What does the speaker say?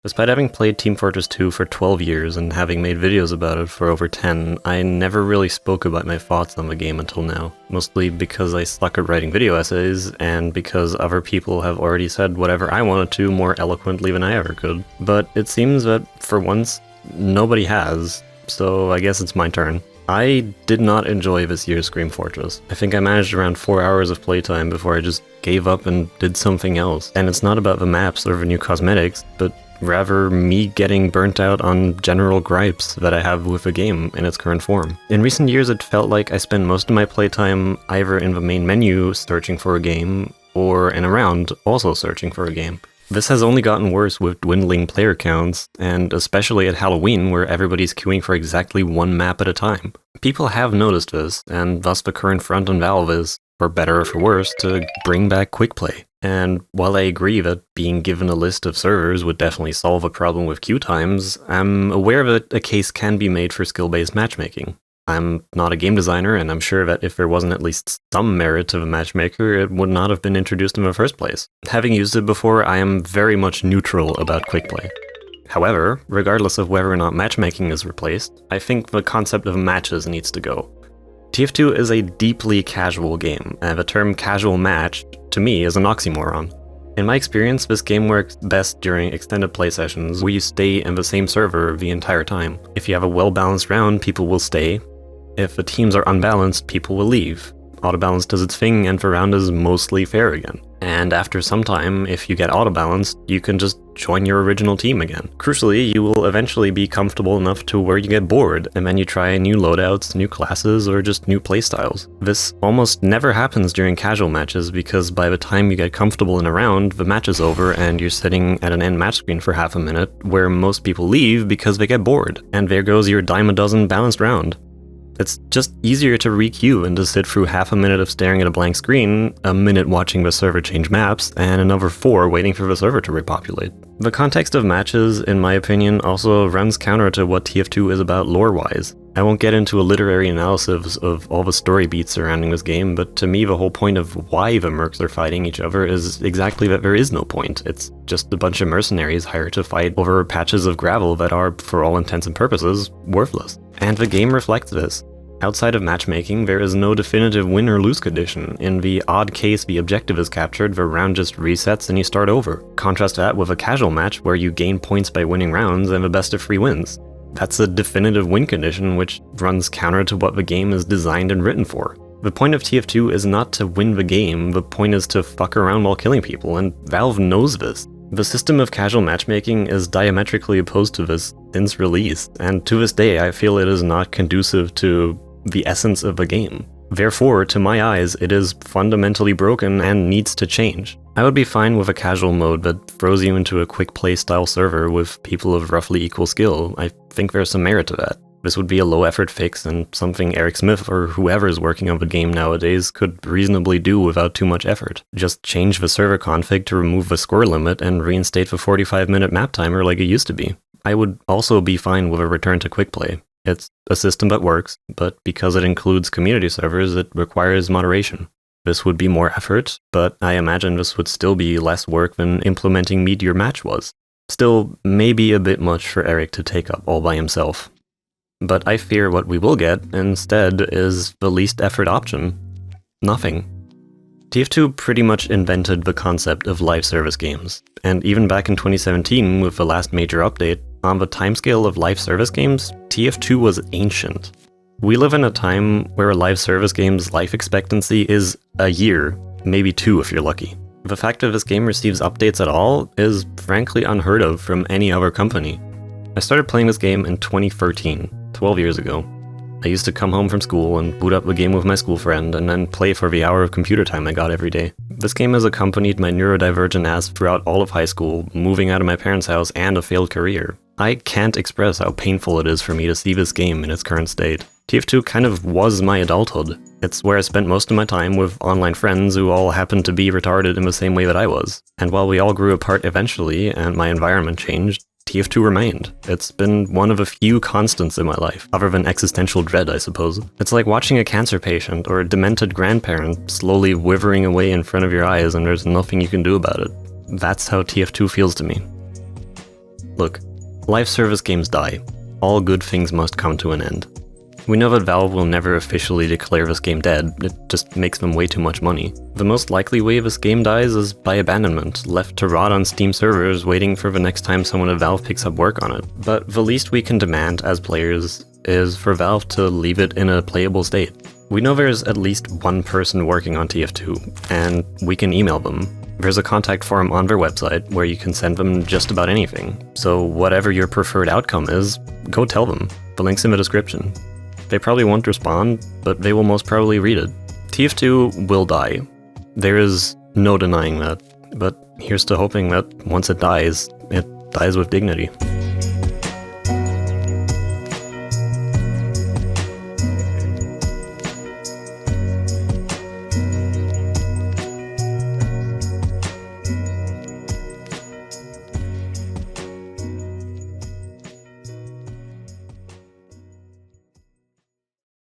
Despite having played Team Fortress 2 for 12 years and having made videos about it for over 10, I never really spoke about my thoughts on the game until now, mostly because I suck at writing video essays, and because other people have already said whatever I wanted to more eloquently than I ever could. But it seems that, for once, nobody has, so I guess it's my turn. I did not enjoy this year's Scream Fortress. I think I managed around 4 hours of playtime before I just gave up and did something else. And it's not about the maps or the new cosmetics, but rather me getting burnt out on general gripes that I have with the game in its current form. In recent years, it felt like I spent most of my playtime either in the main menu searching for a game, or in a round also searching for a game. This has only gotten worse with dwindling player counts, and especially at Halloween where everybody's queuing for exactly one map at a time. People have noticed this, and thus the current front on Valve is, for better or for worse, to bring back quick play. And while I agree that being given a list of servers would definitely solve a problem with queue times, I'm aware that a case can be made for skill-based matchmaking. I'm not a game designer, and I'm sure that if there wasn't at least some merit to the matchmaker, it would not have been introduced in the first place. Having used it before, I am very much neutral about quick play. However, regardless of whether or not matchmaking is replaced, I think the concept of matches needs to go. TF2 is a deeply casual game, and the term casual match, to me, is an oxymoron. In my experience, this game works best during extended play sessions where you stay in the same server the entire time. If you have a well-balanced round, people will stay. If the teams are unbalanced, people will leave. Auto-balance does its thing, and the round is mostly fair again. And after some time, if you get auto-balanced, you can just join your original team again. Crucially, you will eventually be comfortable enough to where you get bored, and then you try new loadouts, new classes, or just new playstyles. This almost never happens during casual matches, because by the time you get comfortable in a round, the match is over and you're sitting at an end match screen for half a minute, where most people leave because they get bored. And there goes your dime a dozen balanced round. It's just easier to re-queue and to sit through half a minute of staring at a blank screen, a minute watching the server change maps, and another 4 waiting for the server to repopulate. The context of matches, in my opinion, also runs counter to what TF2 is about lore-wise. I won't get into a literary analysis of all the story beats surrounding this game, but to me the whole point of why the mercs are fighting each other is exactly that there is no point. It's just a bunch of mercenaries hired to fight over patches of gravel that are, for all intents and purposes, worthless. And the game reflects this. Outside of matchmaking, there is no definitive win or lose condition. In the odd case the objective is captured, the round just resets and you start over. Contrast that with a casual match where you gain points by winning rounds and the best of 3 wins. That's a definitive win condition, which runs counter to what the game is designed and written for. The point of TF2 is not to win the game, the point is to fuck around while killing people, and Valve knows this. The system of casual matchmaking is diametrically opposed to this since release, and to this day I feel it is not conducive to the essence of the game. Therefore, to my eyes, it is fundamentally broken and needs to change. I would be fine with a casual mode that throws you into a quick play style server with people of roughly equal skill. I think there's some merit to that. This would be a low effort fix and something Eric Smith or whoever is working on the game nowadays could reasonably do without too much effort. Just change the server config to remove the score limit and reinstate the 45-minute map timer like it used to be. I would also be fine with a return to quick play. It's a system that works, but because it includes community servers, it requires moderation. This would be more effort, but I imagine this would still be less work than implementing Meteor Match was. Still, maybe a bit much for Eric to take up all by himself. But I fear what we will get instead is the least effort option. Nothing. TF2 pretty much invented the concept of live service games, and even back in 2017 with the last major update, on the timescale of live service games, TF2 was ancient. We live in a time where a live service game's life expectancy is a year, maybe 2 if you're lucky. The fact that this game receives updates at all is frankly unheard of from any other company. I started playing this game in 2013, 12 years ago. I used to come home from school and boot up the game with my school friend and then play for the hour of computer time I got every day. This game has accompanied my neurodivergent ass throughout all of high school, moving out of my parents' house, and a failed career. I can't express how painful it is for me to see this game in its current state. TF2 kind of was my adulthood. It's where I spent most of my time with online friends who all happened to be retarded in the same way that I was. And while we all grew apart eventually and my environment changed, TF2 remained. It's been one of a few constants in my life, other than existential dread, I suppose. It's like watching a cancer patient or a demented grandparent slowly withering away in front of your eyes and there's nothing you can do about it. That's how TF2 feels to me. Look, live service games die. All good things must come to an end. We know that Valve will never officially declare this game dead, it just makes them way too much money. The most likely way this game dies is by abandonment, left to rot on Steam servers waiting for the next time someone at Valve picks up work on it. But the least we can demand as players is for Valve to leave it in a playable state. We know there's at least one person working on TF2, and we can email them. There's a contact form on their website where you can send them just about anything. So whatever your preferred outcome is, go tell them. The link's in the description. They probably won't respond, but they will most probably read it. TF2 will die. There is no denying that, but here's to hoping that once it dies with dignity.